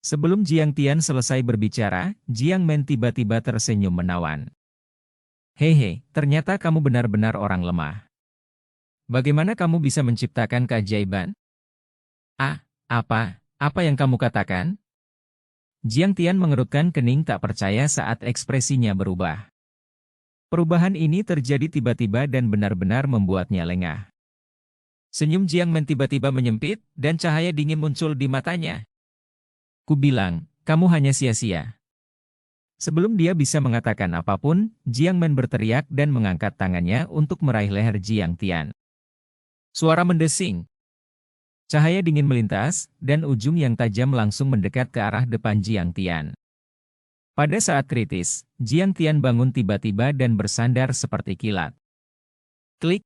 Sebelum Jiang Tian selesai berbicara, Jiang Men tiba-tiba tersenyum menawan. Hehe, ternyata kamu benar-benar orang lemah. Bagaimana kamu bisa menciptakan keajaiban? Ah, apa yang kamu katakan? Jiang Tian mengerutkan kening tak percaya saat ekspresinya berubah. Perubahan ini terjadi tiba-tiba dan benar-benar membuatnya lengah. Senyum Jiang Men tiba-tiba menyempit, dan cahaya dingin muncul di matanya. Kubilang, kamu hanya sia-sia. Sebelum dia bisa mengatakan apapun, Jiang Men berteriak dan mengangkat tangannya untuk meraih leher Jiang Tian. Suara mendesing. Cahaya dingin melintas, dan ujung yang tajam langsung mendekat ke arah depan Jiang Tian. Pada saat kritis, Jiang Tian bangun tiba-tiba dan bersandar seperti kilat. Klik.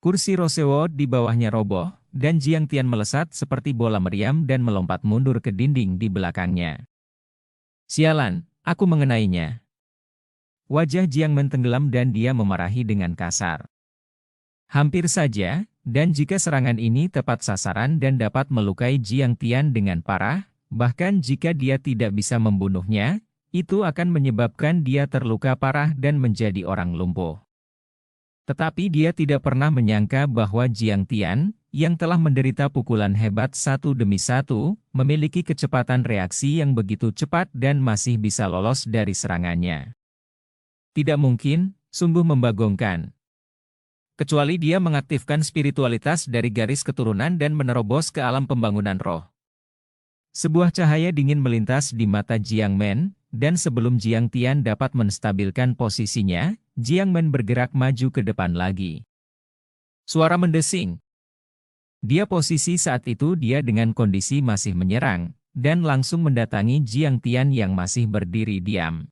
Kursi Rosewo di bawahnya roboh, dan Jiang Tian melesat seperti bola meriam dan melompat mundur ke dinding di belakangnya. Sialan, aku mengenainya. Wajah Jiang Men tenggelam dan dia memarahi dengan kasar. Hampir saja, dan jika serangan ini tepat sasaran dan dapat melukai Jiang Tian dengan parah, bahkan jika dia tidak bisa membunuhnya, itu akan menyebabkan dia terluka parah dan menjadi orang lumpuh. Tetapi dia tidak pernah menyangka bahwa Jiang Tian, yang telah menderita pukulan hebat satu demi satu, memiliki kecepatan reaksi yang begitu cepat dan masih bisa lolos dari serangannya. Tidak mungkin, sungguh membagongkan. Kecuali dia mengaktifkan spiritualitas dari garis keturunan dan menerobos ke alam pembangunan roh. Sebuah cahaya dingin melintas di mata Jiang Men, dan sebelum Jiang Tian dapat menstabilkan posisinya, Jiang Men bergerak maju ke depan lagi. Suara mendesing. Dia posisi saat itu dia dengan kondisi masih menyerang, dan langsung mendatangi Jiang Tian yang masih berdiri diam.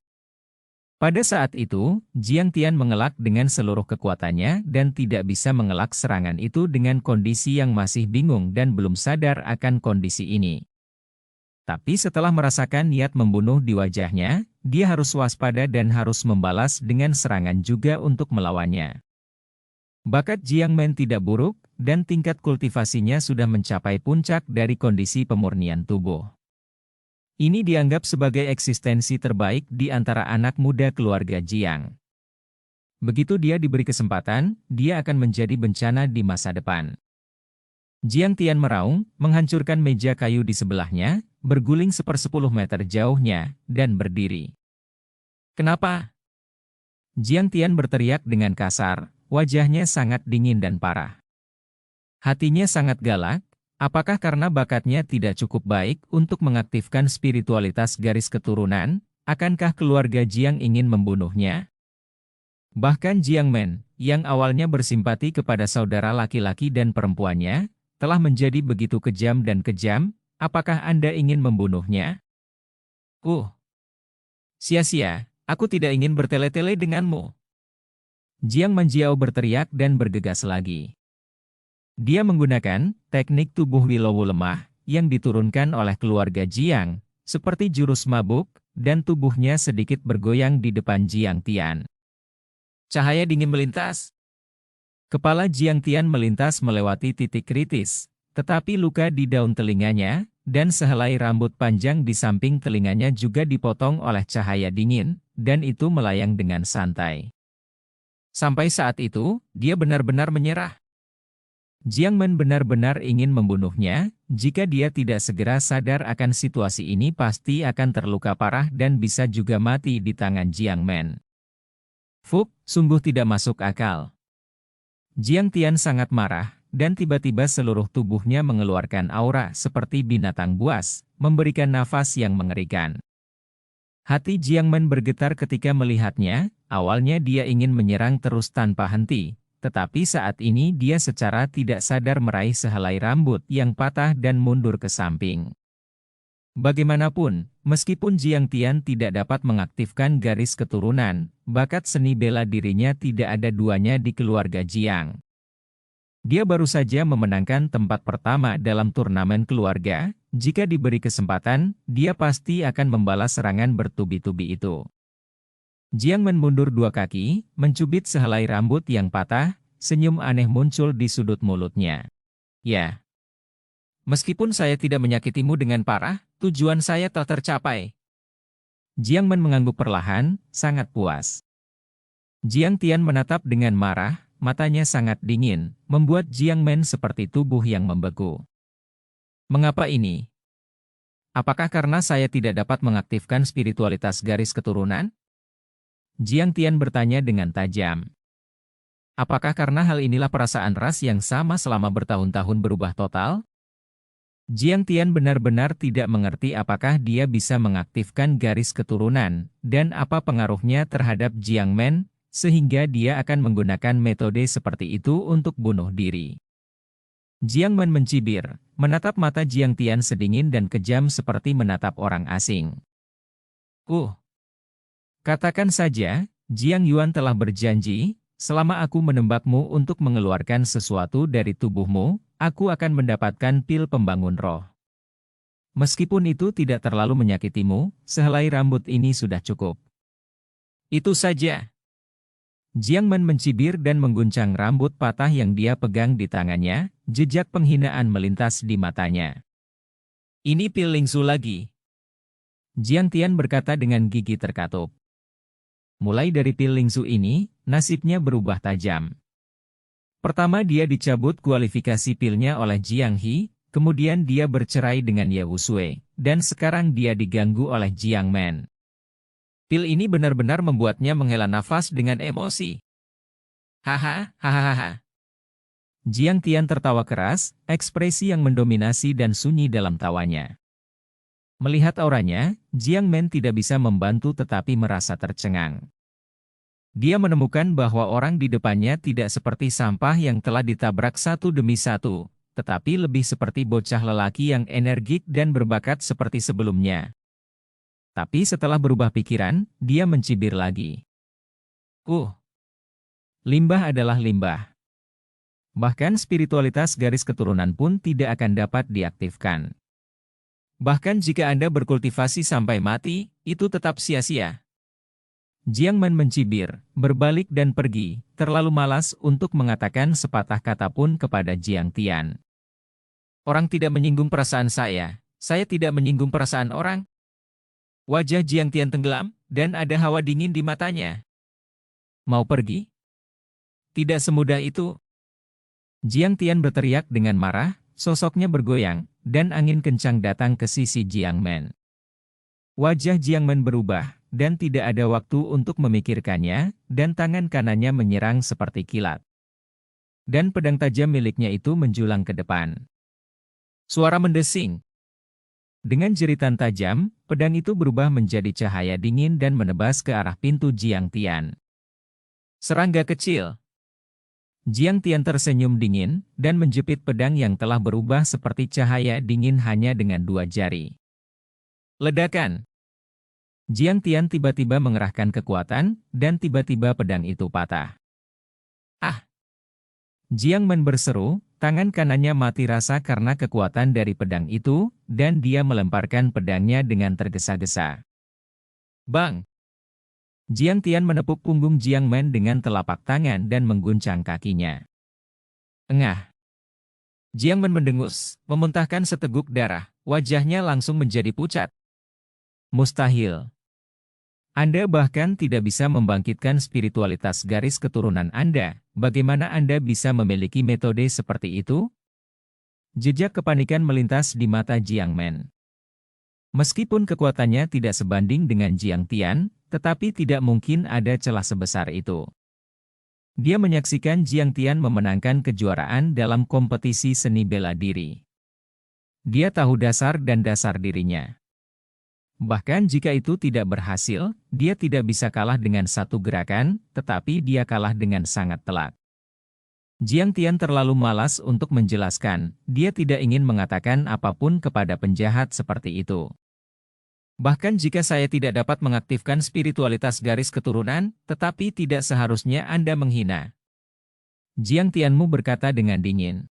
Pada saat itu, Jiang Tian mengelak dengan seluruh kekuatannya dan tidak bisa mengelak serangan itu dengan kondisi yang masih bingung dan belum sadar akan kondisi ini. Tapi setelah merasakan niat membunuh di wajahnya, dia harus waspada dan harus membalas dengan serangan juga untuk melawannya. Bakat Jiang Men tidak buruk, dan tingkat kultivasinya sudah mencapai puncak dari kondisi pemurnian tubuh. Ini dianggap sebagai eksistensi terbaik di antara anak muda keluarga Jiang. Begitu dia diberi kesempatan, dia akan menjadi bencana di masa depan. Jiang Tian meraung, menghancurkan meja kayu di sebelahnya, berguling 1/10 meter jauhnya, dan berdiri. Kenapa? Jiang Tian berteriak dengan kasar, wajahnya sangat dingin dan parah. Hatinya sangat galak. Apakah karena bakatnya tidak cukup baik untuk mengaktifkan spiritualitas garis keturunan? Akankah keluarga Jiang ingin membunuhnya? Bahkan Jiang Men, yang awalnya bersimpati kepada saudara laki-laki dan perempuannya, telah menjadi begitu kejam dan kejam. Apakah Anda ingin membunuhnya? Sia-sia, aku tidak ingin bertele-tele denganmu. Jiang Manjiao berteriak dan bergegas lagi. Dia menggunakan teknik tubuh Willowu lemah yang diturunkan oleh keluarga Jiang, seperti jurus mabuk, dan tubuhnya sedikit bergoyang di depan Jiang Tian. Cahaya dingin melintas. Kepala Jiang Tian melintas melewati titik kritis, tetapi luka di daun telinganya, dan sehelai rambut panjang di samping telinganya juga dipotong oleh cahaya dingin, dan itu melayang dengan santai. Sampai saat itu, dia benar-benar menyerah. Jiang Men benar-benar ingin membunuhnya. Jika dia tidak segera sadar akan situasi ini pasti akan terluka parah dan bisa juga mati di tangan Jiang Men. Sungguh tidak masuk akal. Jiang Tian sangat marah, dan tiba-tiba seluruh tubuhnya mengeluarkan aura seperti binatang buas, memberikan nafas yang mengerikan. Hati Jiang Men bergetar ketika melihatnya. Awalnya dia ingin menyerang terus tanpa henti. Tetapi saat ini dia secara tidak sadar meraih sehelai rambut yang patah dan mundur ke samping. Bagaimanapun, meskipun Jiang Tian tidak dapat mengaktifkan garis keturunan, bakat seni bela dirinya tidak ada duanya di keluarga Jiang. Dia baru saja memenangkan tempat pertama dalam turnamen keluarga. Jika diberi kesempatan, dia pasti akan membalas serangan bertubi-tubi itu. Jiang Men mundur 2 kaki, mencubit sehelai rambut yang patah, senyum aneh muncul di sudut mulutnya. Ya. Meskipun saya tidak menyakitimu dengan parah, Tujuan saya telah tercapai. Jiang Men mengangguk perlahan, sangat puas. Jiang Tian menatap dengan marah, matanya sangat dingin, membuat Jiang Men seperti tubuh yang membeku. Mengapa ini? Apakah karena saya tidak dapat mengaktifkan spiritualitas garis keturunan? Jiang Tian bertanya dengan tajam. Apakah karena hal inilah perasaan ras yang sama selama bertahun-tahun berubah total? Jiang Tian benar-benar tidak mengerti apakah dia bisa mengaktifkan garis keturunan, dan apa pengaruhnya terhadap Jiang Men, sehingga dia akan menggunakan metode seperti itu untuk bunuh diri. Jiang Men mencibir, menatap mata Jiang Tian sedingin dan kejam seperti menatap orang asing. Katakan saja, Jiang Yuan telah berjanji, selama aku menembakmu untuk mengeluarkan sesuatu dari tubuhmu, aku akan mendapatkan pil pembangun roh. Meskipun itu tidak terlalu menyakitimu, sehelai rambut ini sudah cukup. Itu saja. Jiang Men mencibir dan mengguncang rambut patah yang dia pegang di tangannya, jejak penghinaan melintas di matanya. Ini pil Lingsu lagi. Jiang Tian berkata dengan gigi terkatup. Mulai dari pil Lingsu ini, nasibnya berubah tajam. Pertama dia dicabut kualifikasi pilnya oleh Jiang He, kemudian dia bercerai dengan Ye Wusui, dan sekarang dia diganggu oleh Jiang Men. Pil ini benar-benar membuatnya menghela nafas dengan emosi. Hahaha. Jiang Tian tertawa keras, ekspresi yang mendominasi dan sunyi dalam tawanya. Melihat auranya, Jiang Men tidak bisa membantu tetapi merasa tercengang. Dia menemukan bahwa orang di depannya tidak seperti sampah yang telah ditabrak satu demi satu, tetapi lebih seperti bocah lelaki yang energik dan berbakat seperti sebelumnya. Tapi setelah berubah pikiran, dia mencibir lagi. Limbah adalah limbah. Bahkan spiritualitas garis keturunan pun tidak akan dapat diaktifkan. Bahkan jika Anda berkultivasi sampai mati, itu tetap sia-sia. Jiang Men mencibir, berbalik dan pergi, terlalu malas untuk mengatakan sepatah kata pun kepada Jiang Tian. Orang tidak menyinggung perasaan saya tidak menyinggung perasaan orang. Wajah Jiang Tian tenggelam, dan ada hawa dingin di matanya. Mau pergi? Tidak semudah itu. Jiang Tian berteriak dengan marah, sosoknya bergoyang, dan angin kencang datang ke sisi Jiang Men. Wajah Jiang Men berubah, dan tidak ada waktu untuk memikirkannya, dan tangan kanannya menyerang seperti kilat. Dan pedang tajam miliknya itu menjulang ke depan. Suara mendesing. Dengan jeritan tajam, pedang itu berubah menjadi cahaya dingin dan menebas ke arah pintu Jiang Tian. Serangga kecil. Jiang Tian tersenyum dingin, dan menjepit pedang yang telah berubah seperti cahaya dingin hanya dengan 2 jari. Ledakan. Jiang Tian tiba-tiba mengerahkan kekuatan, dan tiba-tiba pedang itu patah. Jiang Men berseru, tangan kanannya mati rasa karena kekuatan dari pedang itu, dan dia melemparkan pedangnya dengan tergesa-gesa. Bang! Jiang Tian menepuk punggung Jiang Men dengan telapak tangan dan mengguncang kakinya. Engah! Jiang Men mendengus, memuntahkan seteguk darah, wajahnya langsung menjadi pucat. Mustahil! Anda bahkan tidak bisa membangkitkan spiritualitas garis keturunan Anda. Bagaimana Anda bisa memiliki metode seperti itu? Jejak kepanikan melintas di mata Jiang Men. Meskipun kekuatannya tidak sebanding dengan Jiang Tian, tetapi tidak mungkin ada celah sebesar itu. Dia menyaksikan Jiang Tian memenangkan kejuaraan dalam kompetisi seni bela diri. Dia tahu dasar dan dasar dirinya. Bahkan jika itu tidak berhasil, dia tidak bisa kalah dengan satu gerakan, tetapi dia kalah dengan sangat telak. Jiang Tian terlalu malas untuk menjelaskan, dia tidak ingin mengatakan apapun kepada penjahat seperti itu. Bahkan jika saya tidak dapat mengaktifkan spiritualitas garis keturunan, tetapi tidak seharusnya Anda menghina. Jiang Tianmu berkata dengan dingin.